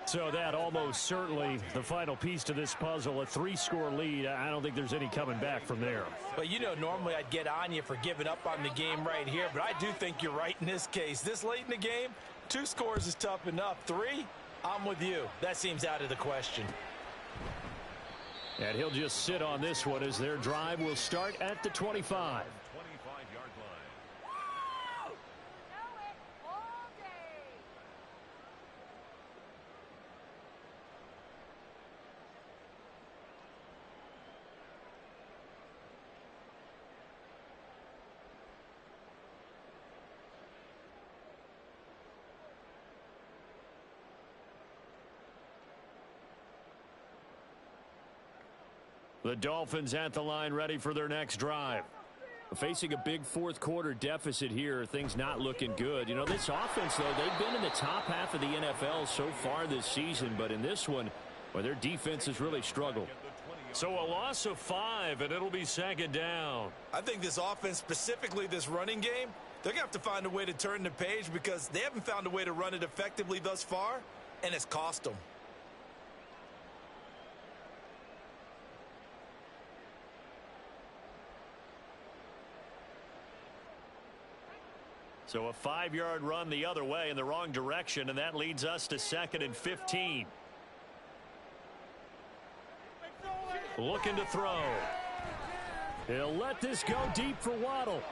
So that almost certainly the final piece to this puzzle, a 3-score lead. I don't think there's any coming back from there. But, you know, normally I'd get on you for giving up on the game right here, but I do think you're right in this case. This late in the game, 2 scores is tough enough. 3, I'm with you. That seems out of the question. And he'll just sit on this one as their drive will start at the 25. The Dolphins at the line ready for their next drive. Facing a big fourth quarter deficit here, things not looking good. You know, this offense, though, they've been in the top half of the NFL so far this season, but in this one, well, their defense has really struggled. So a loss of 5, and it'll be 2nd down. I think this offense, specifically this running game, they're going to have to find a way to turn the page because they haven't found a way to run it effectively thus far, and it's cost them. So a 5-yard run the other way in the wrong direction, and that leads us to 2nd and 15. Looking to throw. He'll let this go deep for Waddle.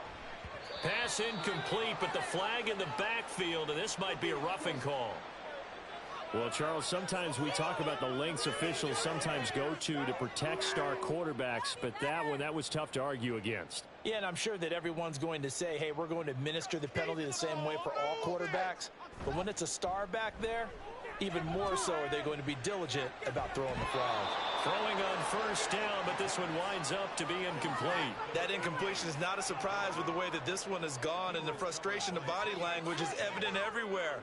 Pass incomplete, but the flag in the backfield, and this might be a roughing call. Well, Charles, sometimes we talk about the lengths officials sometimes go to protect star quarterbacks, but that was tough to argue against. Yeah, and I'm sure that everyone's going to say, hey, we're going to administer the penalty the same way for all quarterbacks. But when it's a star back there, even more so are they going to be diligent about throwing the flag. Throwing on 1st down, but this one winds up to be incomplete. That incompletion is not a surprise with the way that this one has gone, and the frustration of body language is evident everywhere.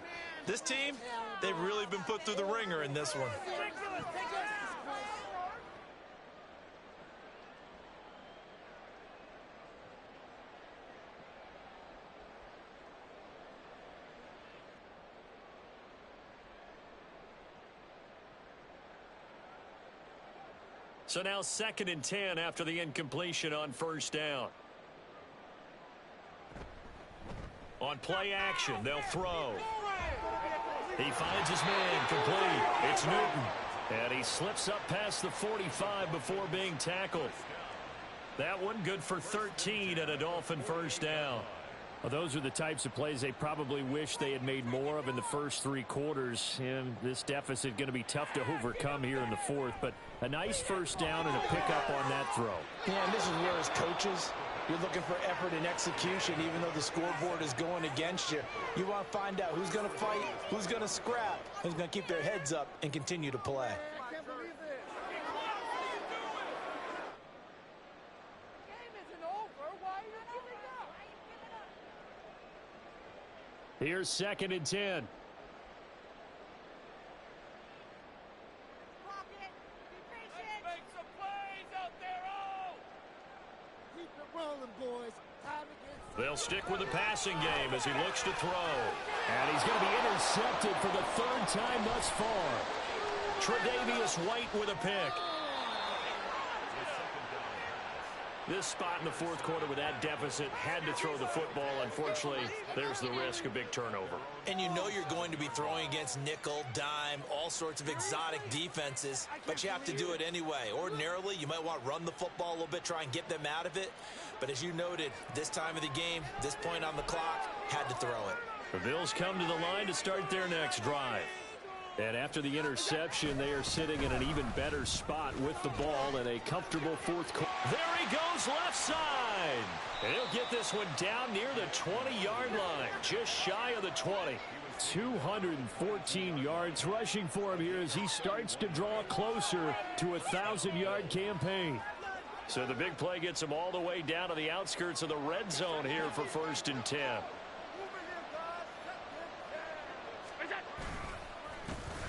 This team, they've really been put through the ringer in this one. So now 2nd and 10 after the incompletion on 1st down. On play action, they'll throw. He finds his man complete. It's Newton. And he slips up past the 45 before being tackled. That one good for 13 and a Dolphin 1st down. Well, those are the types of plays they probably wish they had made more of in the first 3 quarters. And this deficit going to be tough to overcome here in the 4th. But a nice 1st down and a pickup on that throw. Yeah, and this is where as coaches, you're looking for effort and execution even though the scoreboard is going against you. You want to find out who's going to fight, who's going to scrap, who's going to keep their heads up and continue to play. Here's 2nd and 10. They'll stick with the passing game as he looks to throw. And he's going to be intercepted for the 3rd time thus far. Tre'Davious White with a pick. This spot in the 4th quarter with that deficit had to throw the football. Unfortunately, there's the risk of big turnover. And you know you're going to be throwing against nickel, dime, all sorts of exotic defenses, but you have to do it anyway. Ordinarily, you might want to run the football a little bit, try and get them out of it. But as you noted, this time of the game, this point on the clock, had to throw it. The Bills come to the line to start their next drive. And after the interception, they are sitting in an even better spot with the ball in a comfortable fourth quarter. There he goes left side. And he'll get this one down near the 20-yard line, just shy of the 20. 214 yards rushing for him here as he starts to draw closer to a 1,000-yard campaign. So the big play gets him all the way down to the outskirts of the red zone here for 1st and 10.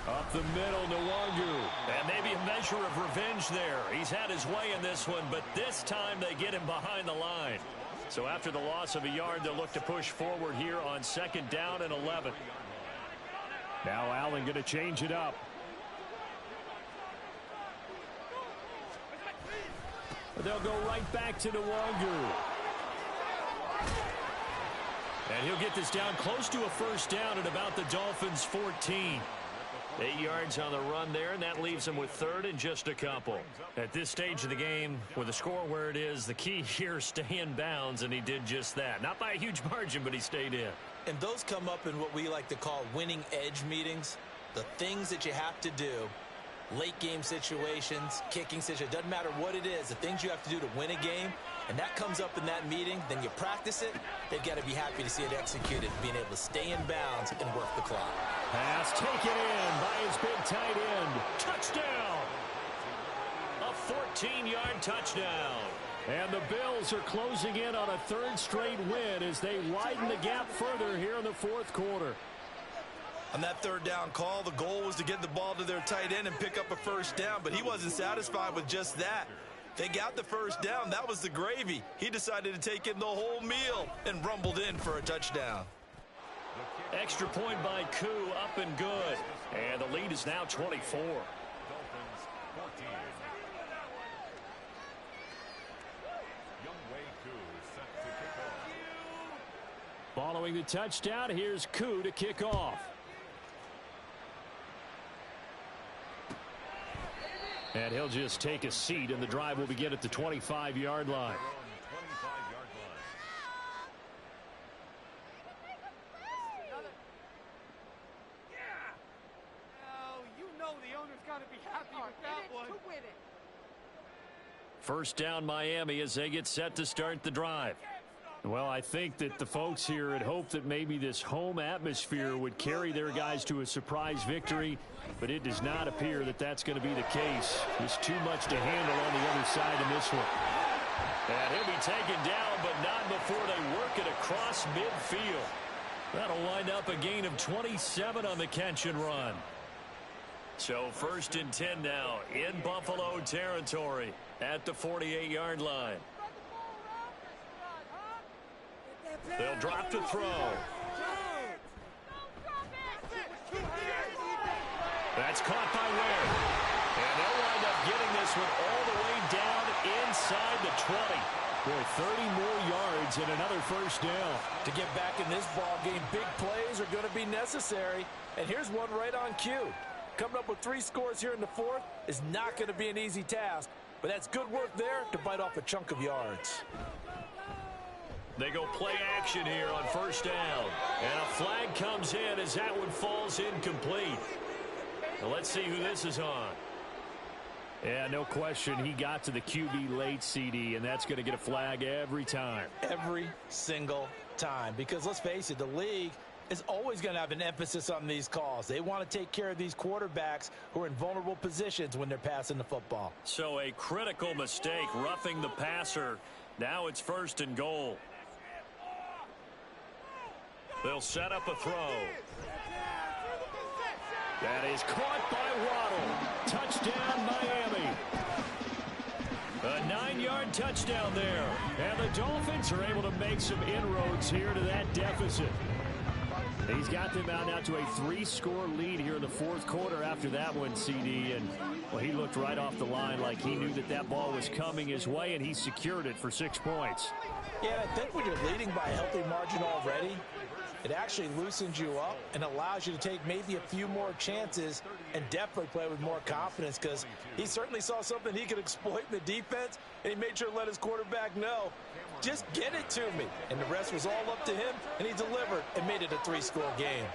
Up the middle, Nwangu. And maybe a measure of revenge there. He's had his way in this one, but this time they get him behind the line. So after the loss of a yard, they'll look to push forward here on 2nd down and 11. Now Allen going to change it up. They'll go right back to Nwangu. And he'll get this down close to a 1st down at about the Dolphins' 14. 8 yards on the run there, and that leaves him with 3rd and just a couple. At this stage of the game, with the score where it is, the key here is stay in bounds, and he did just that. Not by a huge margin, but he stayed in. And those come up in what we like to call winning edge meetings. The things that you have to do, late game situations, kicking situations, doesn't matter what it is, the things you have to do to win a game, and that comes up in that meeting, then you practice it, they've got to be happy to see it executed, being able to stay in bounds and work the clock. Pass taken in by his big tight end. Touchdown! A 14-yard touchdown. And the Bills are closing in on a 3rd straight win as they widen the gap further here in the 4th quarter. On that 3rd down call, the goal was to get the ball to their tight end and pick up a 1st down, but he wasn't satisfied with just that. They got the 1st down. That was the gravy. He decided to take in the whole meal and rumbled in for a touchdown. Extra point by Koo, up and good. And the lead is now 24. Following the touchdown, here's Koo to kick off. And he'll just take a seat, and the drive will begin at the 25-yard line. First down Miami as they get set to start the drive. Well, I think that the folks here had hoped that maybe this home atmosphere would carry their guys to a surprise victory, but it does not appear that that's going to be the case. There's too much to handle on the other side in this one. And he'll be taken down, but not before they work it across midfield. That'll wind up a gain of 27 on the catch and run. So 1st and 10 now in Buffalo territory at the 48-yard line. They'll drop to throw. That's caught by Ware. And they'll wind up getting this one all the way down inside the 20. Boy, 30 more yards and another 1st down. To get back in this ball game, big plays are going to be necessary. And here's one right on cue. Coming up with 3 scores here in the 4th is not going to be an easy task, but that's good work there to bite off a chunk of yards. They go play action here on 1st down. And a flag comes in as that one falls incomplete. Now let's see who this is on. Yeah, no question. He got to the QB late, CD, and that's going to get a flag every time. Every single time. Because let's face it, the league is always going to have an emphasis on these calls. They want to take care of these quarterbacks who are in vulnerable positions when they're passing the football. So a critical mistake, roughing the passer. Now it's 1st and goal. They'll set up a throw. That is caught by Waddle. Touchdown, Miami. A 9-yard touchdown there. And the Dolphins are able to make some inroads here to that deficit. He's got them out now to a 3-score lead here in the 4th quarter after that one, CD. And, well, he looked right off the line like he knew that that ball was coming his way, and he secured it for 6 points. Yeah, I think when you're leading by a healthy margin already, it actually loosens you up and allows you to take maybe a few more chances and definitely play with more confidence, because he certainly saw something he could exploit in the defense, and he made sure to let his quarterback know, Just get it to me. And the rest was all up to him, and he delivered and made it a 3-score game.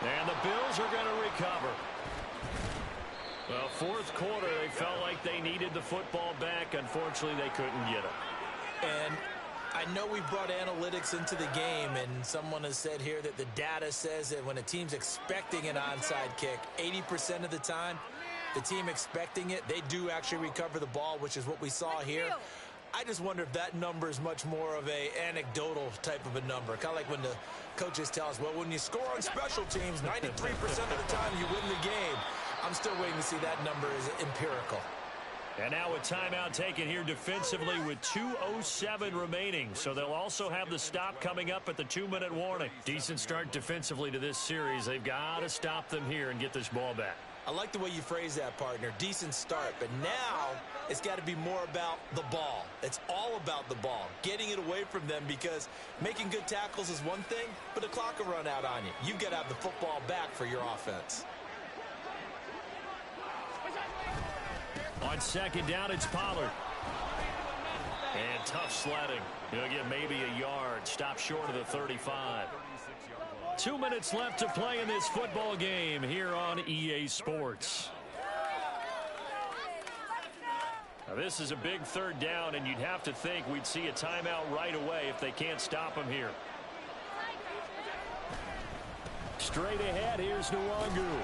And the Bills are going to recover. Well, fourth quarter, they felt like they needed the football back. Unfortunately, they couldn't get it. And I know we brought analytics into the game, and someone has said here that the data says that when a team's expecting an onside kick, 80% of the time, the team expecting it, they do actually recover the ball, which is what we saw here. I just wonder if that number is much more of a anecdotal type of a number. Kind of like when the coaches tell us, well, when you score on special teams, 93% of the time you win the game. I'm still waiting to see that number is empirical. And now a timeout taken here defensively with 2:07 remaining. So they'll also have the stop coming up at the 2-minute warning. Decent start defensively to this series. They've got to stop them here and get this ball back. I like the way you phrase that, partner. Decent start. But now it's got to be more about the ball. It's all about the ball. Getting it away from them, because making good tackles is one thing, but the clock will run out on you. You've got to have the football back for your offense. On second down, it's Pollard. And tough sledding. He'll get maybe a yard. Stop short of the 35. 2 minutes left to play in this football game here on EA Sports. Now, this is a big third down, and you'd have to think we'd see a timeout right away if they can't stop him here. Straight ahead, here's Nwangu.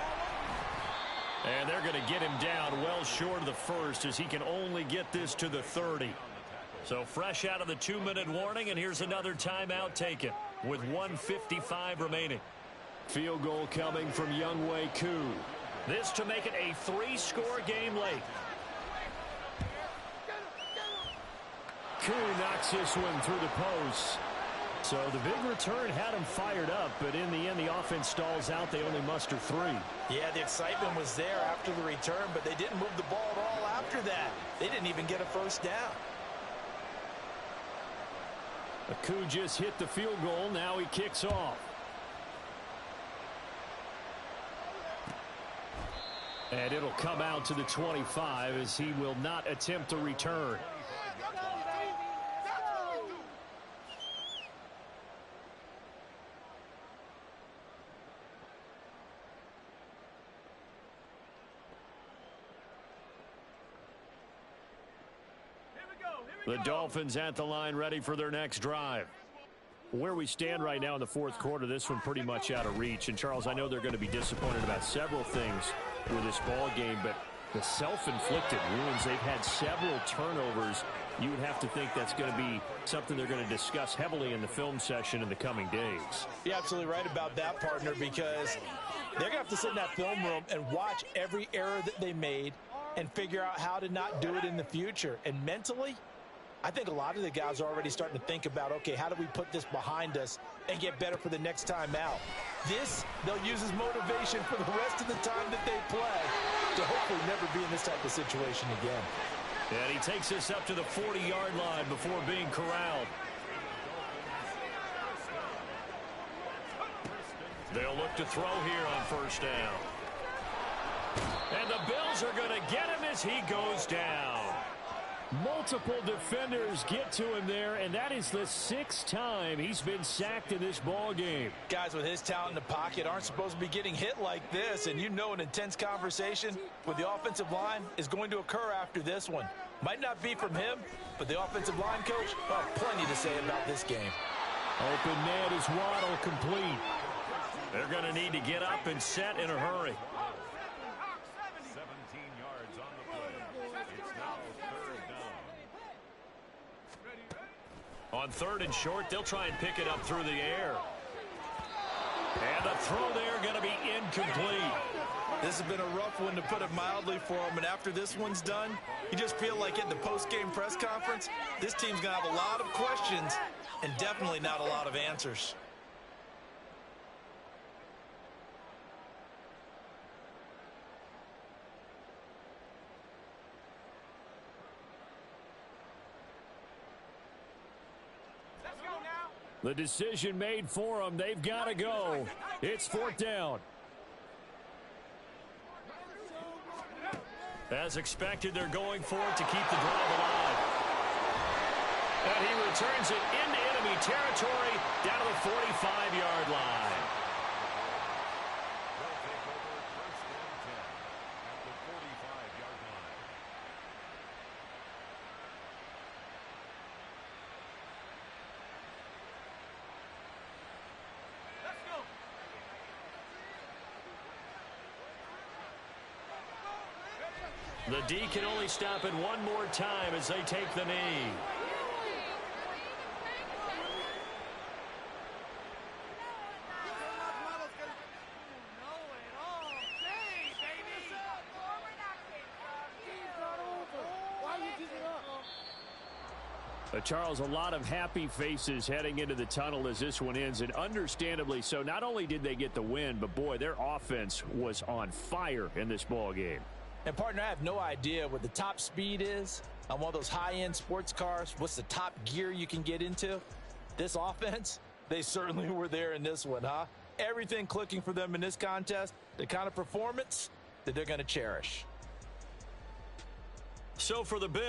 And they're going to get him down well short of the first, as he can only get this to the 30. So fresh out of the 2-minute warning, and here's another timeout taken with 1:55 remaining. Field goal coming from Younghoe Koo. This to make it a 3-score game late. Koo knocks this one through the post. So the big return had him fired up, but in the end, the offense stalls out. They only muster 3. Yeah, the excitement was there after the return, but they didn't move the ball at all after that. They didn't even get a first down. Koo just hit the field goal. Now he kicks off. And it'll come out to the 25, as he will not attempt a return. The Dolphins at the line, ready for their next drive. Where we stand right now in the fourth quarter, this one pretty much out of reach. And, Charles, I know they're going to be disappointed about several things with this ball game, but the self-inflicted wounds, they've had several turnovers. You would have to think that's going to be something they're going to discuss heavily in the film session in the coming days. You're absolutely right about that, partner, because they're going to have to sit in that film room and watch every error that they made and figure out how to not do it in the future. And mentally, I think a lot of the guys are already starting to think about, okay, how do we put this behind us and get better for the next time out? This, they'll use as motivation for the rest of the time that they play to hopefully never be in this type of situation again. And he takes this up to the 40-yard line before being corralled. They'll look to throw here on first down. And the Bills are going to get him as he goes down. Multiple defenders get to him there, and that is the 6th time he's been sacked in this ball game. Guys with his talent in the pocket aren't supposed to be getting hit like this, and you know an intense conversation with the offensive line is going to occur after this one. Might not be from him, but the offensive line coach, well, plenty to say about this game. Open man is Waddle, complete. They're going to need to get up and set in a hurry. 17 yards on the play. It's now third down. On third and short, they'll try and pick it up through the air. And the throw there going to be incomplete. This has been a rough one, to put it mildly, for him. And after this one's done, you just feel like at the post-game press conference, this team's going to have a lot of questions and definitely not a lot of answers. The decision made for them. They've got to go. It's fourth down. As expected, they're going for it to keep the drive alive. And he returns it into enemy territory down to the 45-yard line. They'll take over first and 10 at the 45-yard line. Let's go. The D can only stop it one more time as they take the knee. Charles, a lot of happy faces heading into the tunnel as this one ends, and understandably so. Not only did they get the win, but boy, their offense was on fire in this ball game. And, partner, I have no idea what the top speed is on one of those high-end sports cars. What's the top gear you can get into? This offense, they certainly were there in this one, huh? Everything clicking for them in this contest, the kind of performance that they're going to cherish. So for the Bills,